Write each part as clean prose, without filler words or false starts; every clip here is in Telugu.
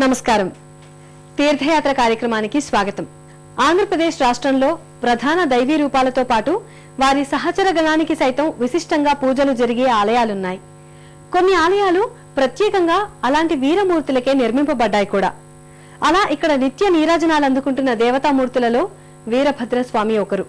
నమస్కారం. తీర్థయాత్ర కార్యక్రమానికి స్వాగతం. ఆంధ్రప్రదేశ్ రాష్ట్రంలో ప్రధాన దైవీ రూపాలతో పాటు వారి సహచర గణానికి సైతం విశిష్టంగా పూజలు జరిగే ఆలయాలున్నాయి. కొన్ని ఆలయాలు ప్రత్యేకంగా అలాంటి వీరమూర్తులకే నిర్మింపబడ్డాయి కూడా. అలా ఇక్కడ నిత్య నీరాజనాలు అందుకుంటున్న దేవతామూర్తులలో వీరభద్రస్వామి ఒకరు.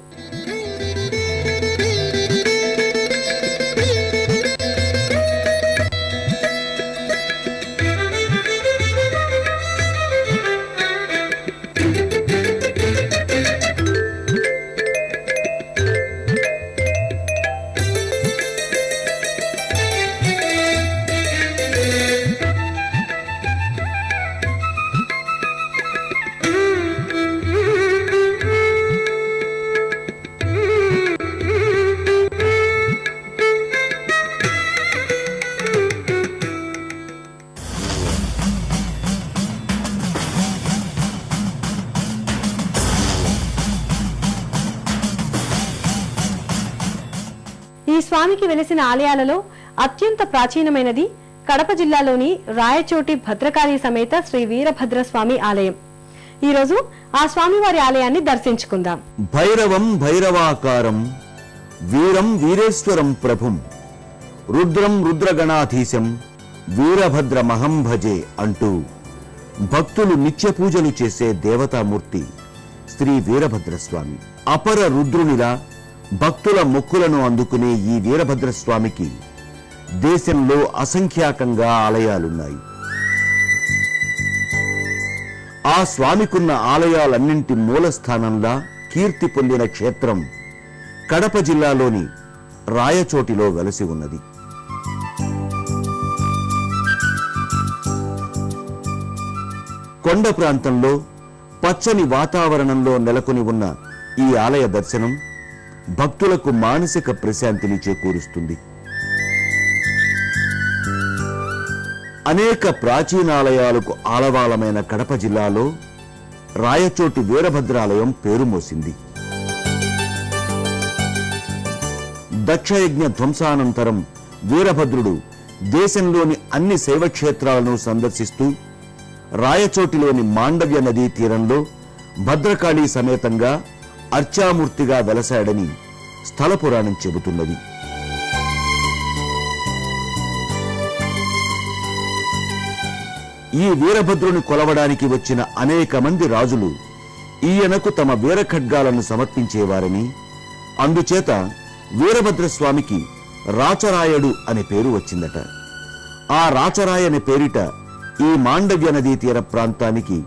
ఈ స్వామికి వెలిసిన ఆలయాలలో అత్యంత ప్రాచీనమైనది కడప జిల్లాలోని రాయచోటి భద్రకాళి సమేత శ్రీ వీరభద్రస్వామి ఆలయం. ఈ రోజు ఆ స్వామివారి ఆలయాన్ని దర్శించుకుందాం. భైరవం భైరవాకారం, వీరం వీరేశ్వరం ప్రభుం, రుద్రం రుద్రగణాధీశం, వీరభద్రమహం భజే అంటూ భక్తులు నిత్య పూజలు చేసే దేవతామూర్తి శ్రీ వీరభద్రస్వామి. అపర రుద్రునిలా భక్తుల మొక్కులను అందుకునే ఈ వీరభద్రస్వామికి దేశంలో అసంఖ్యాకంగా ఆలయాలున్నాయి. ఆ స్వామికున్న ఆలయాలన్నింటి మూలస్థానంలా కీర్తి పొందిన క్షేత్రం కడప జిల్లాలోని రాయచోటిలో వెలసి ఉన్నది. కొండ ప్రాంతంలో పచ్చని వాతావరణంలో నెలకొని ఉన్న ఈ ఆలయ దర్శనం భక్తులకు మానసిక ప్రశాంతిని చేకూరుస్తుంది. అనేక ప్రాచీనాలయాలకు ఆలవాలమైన కడప జిల్లాలో రాయచోటి వీరభద్రాలయం పేరు మోసింది. దక్షయజ్ఞ ధ్వంసానంతరం వీరభద్రుడు దేశంలోని అన్ని శైవక్షేత్రాలను సందర్శిస్తూ రాయచోటిలోని మాండవ్య నదీ తీరంలో భద్రకాళి సమేతంగా అర్చామూర్తిగా వెలసాడని స్థల పురాణం చెబుతున్నది. ఈ వీరభద్రుని కొలవడానికి వచ్చిన అనేక మంది రాజులు ఈయనకు తమ వీరఖడ్గాలను సమర్పించేవారని, అందుచేత వీరభద్రస్వామికి రాచరాయుడు అనే పేరు వచ్చిందట. ఆ రాచరాయని పేరిట ఈ మాండవ్య నదీ తీర ప్రాంతానికి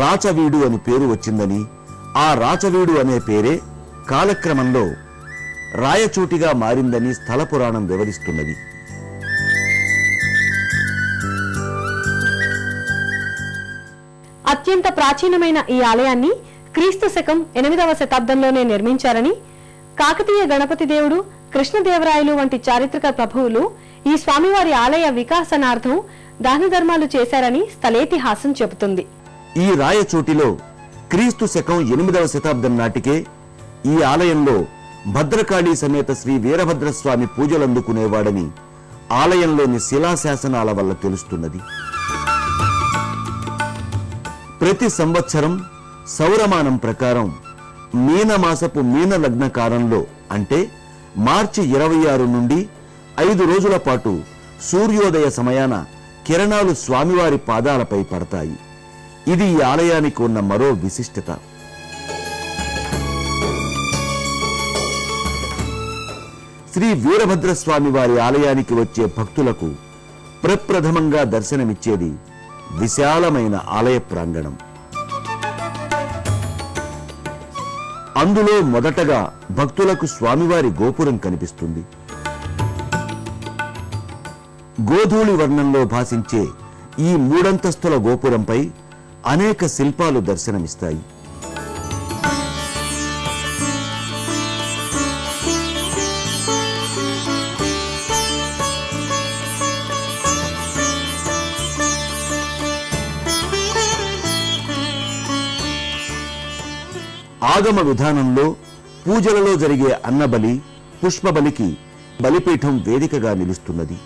రాచవీడు అని పేరు వచ్చిందని, ఆ రాచవీడు అనే పేరే కాలక్రమంలో రాయచోటిగా మారిందని స్థల పురాణం వివరిస్తున్నది. అత్యంత ప్రాచీనమైన ఈ ఆలయాన్ని క్రీస్తు శకం 8వ శతాబ్దంలోనే నిర్మించారని, కాకతీయ గణపతి దేవుడు, కృష్ణదేవరాయలు వంటి చారిత్రక ప్రభువులు ఈ స్వామివారి ఆలయ వికాసనార్థం దాన ధర్మాలు చేశారని స్థలేతిహాసం చెబుతుంది. ఈ రాయచోటిలో క్రీస్తు శకం 8వ శతాబ్దం నాటికే ఈ ఆలయంలో భద్రకాళి సమేత శ్రీ వీరభద్రస్వామి పూజలందుకునేవాడని ఆలయంలోని శిలాశాసనాల వల్ల తెలుస్తున్నది. ప్రతి సంవత్సరం సౌరమానం ప్రకారం మీనమాసపు మీన లగ్న కాలంలో అంటే మార్చి 26 నుండి 5 రోజుల పాటు సూర్యోదయ సమయాన కిరణాలు స్వామివారి పాదాలపై పడతాయి. ఇది ఈ ఆలయానికి ఉన్న మరో విశిష్టత. శ్రీ వీరభద్రస్వామి వారి ఆలయానికి వచ్చే భక్తులకు ప్రప్రథమంగా దర్శనమిచ్చేది విశాలమైన ఆలయ ప్రాంగణం. అందులో మొదటగా భక్తులకు స్వామివారి గోపురం కనిపిస్తుంది. గోధూళి వర్ణంలో భాసించే ఈ 3 అంతస్తుల గోపురంపై అనేక శిల్పాలు దర్శనమిస్తాయి. ఆగమ విధానంలో పూజలలో జరిగే అన్నబలి, పుష్పబలికి బలిపీఠం వేదికగా నిలుస్తున్నది.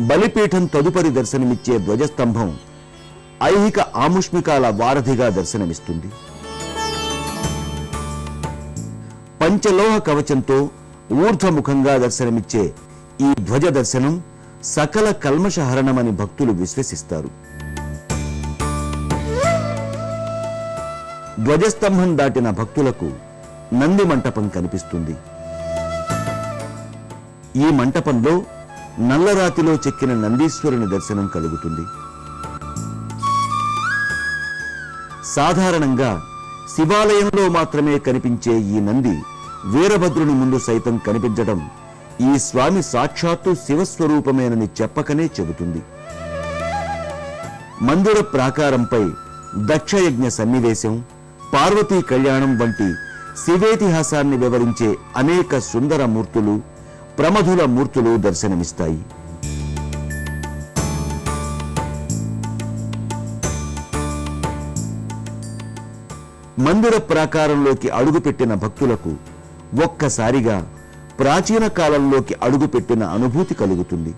బలిపీఠం తదుపరి దర్శనమిచ్చే ధ్వజస్తంభం ఐహిక ఆముష్మికాల వారధిగా దర్శనమిస్తుంది. పంచలోహ కవచంతో ఊర్ధ్వముఖంగా దర్శనమిచ్చే ఈ ధ్వజ దర్శనం సకల కల్మషహరణమని భక్తులు విశ్వసిస్తారు. ధ్వజస్తంభం దాటిన భక్తులకు నంది మంటపం కనిపిస్తుంది. ఈ మంటపంలో నల్లరాతిలో చెక్కిన నందీశ్వరుని దర్శనం కలుగుతుంది. సాధారణంగా శివాలయంలో మాత్రమే కనిపించే ఈ నంది వీరభద్రుని ముందు సైతం కనిపించడం ఈ స్వామి సాక్షాత్తు శివస్వరూపమేనని చెప్పకనే చెబుతుంది. మందిర ప్రాకారంపై దక్షయజ్ఞ సన్నివేశం, పార్వతీ కళ్యాణం వంటి శివేతిహాసాన్ని వివరించే అనేక సుందర మూర్తులు, ప్రమధుల మూర్తులు దర్శనమిస్తాయి. మందిర ప్రాకారంలోకి అడుగుపెట్టిన భక్తులకు ఒక్కసారిగా ప్రాచీన కాలంలోకి అడుగుపెట్టిన అనుభూతి కలుగుతుంది.